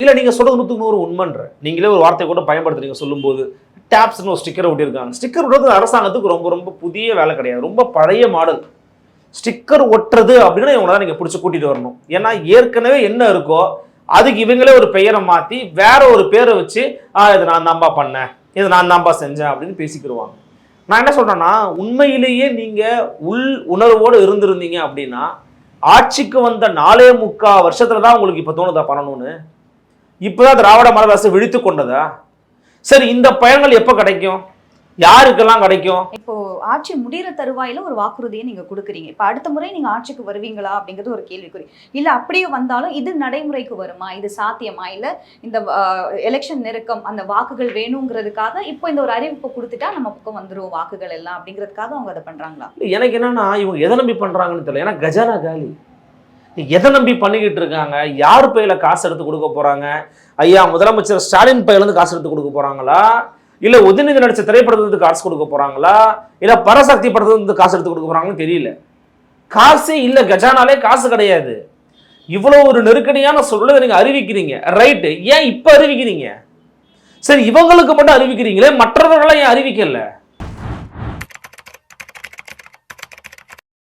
இல்லை நீங்கள் சொல்கிறது 100% உண்மைன்ற நீங்களே ஒரு வார்த்தை கூட பயன்படுத்துறீங்க சொல்லும்போது. டேப்ஸ்னு ஒரு ஸ்டிக்கர் ஒட்டியிருக்காங்க. ஸ்டிக்கர் ஒட்டுறது அரசாங்கத்துக்கு ரொம்ப ரொம்ப புதிய வேலை கிடையாது, ரொம்ப பழைய மாடல். ஸ்டிக்கர் ஒட்டுறது அப்படின்னா இவங்கள தான் நீங்கள் பிடிச்சி கூட்டிகிட்டு வரணும். ஏன்னா ஏற்கனவே என்ன இருக்கோ அதுக்கு இவங்களே ஒரு பெயரை மாற்றி வேற ஒரு பேரை வச்சு இது நான் தான்பா பண்ணேன், இது நான் தான்பா செஞ்சேன் அப்படின்னு பேசிக்கிடுவாங்க. நான் என்ன சொல்கிறேன்னா, உண்மையிலேயே நீங்கள் உள் உணர்வோடு இருந்திருந்தீங்க அப்படின்னா ஆட்சிக்கு வந்த 4.25 வருஷத்துல தான் உங்களுக்கு இப்போ தோணுதா பண்ணணும்னு? இப்போதான் திராவிட மாடல் அரசு விழித்து கொண்டதா? சரி, இந்த பயன்கள் எப்போ கிடைக்கும், யாருக்கெல்லாம் கிடைக்கும்? இப்போ ஆட்சி முடிகிற தருவாயில ஒரு வாக்குறுதியை நீங்க கொடுக்குறீங்க. இப்போ அடுத்த முறை நீங்க ஆட்சிக்கு வருவீங்களா அப்படிங்கிறது ஒரு கேள்விக்குறி. இல்ல அப்படியே வந்தாலும் இது நடைமுறைக்கு வருமா, இது சாத்தியமா, இல்ல இந்த எலெக்ஷன் நெருக்கம் அந்த வாக்குகள் வேணுங்கிறதுக்காக இப்போ இந்த ஒரு அறிவிப்பு கொடுத்துட்டா நம்ம பக்கம் வந்துரும் வாக்குகள் எல்லாம் அப்படிங்கிறதுக்காக அவங்க அதை பண்றாங்களா? எனக்கு என்னன்னா இவங்க எதை நம்பி பண்றாங்கன்னு தெரியல. ஏன்னா கஜானா காலி, எதை நம்பி பண்ணிக்கிட்டு இருக்காங்க? யார் பையில காசு எடுத்து கொடுக்க போறாங்க? ஐயா முதலமைச்சர் ஸ்டாலின் பையில இருந்து காசு எடுத்து கொடுக்க போறாங்களா, இல்ல உதயநிதி நடிச்ச திரைப்படத்துக்கு காசு கொடுக்க போறாங்களா, இல்ல பரசக்தி படத்துக்கு காசு எடுத்து கொடுக்க போறாங்கன்னு தெரியல. காசே இல்ல, கஜானாலே காசு கிடையாது. இவ்வளவு ஒரு நெருக்கடியான சூழலை நீங்க அறிவிக்கிறீங்க, ரைட்டு. ஏன் இப்ப அறிவிக்கிறீங்க? சரி, இவங்களுக்கு மட்டும் அறிவிக்கிறீங்களே, மற்றவர்களாம் ஏன் அறிவிக்கல?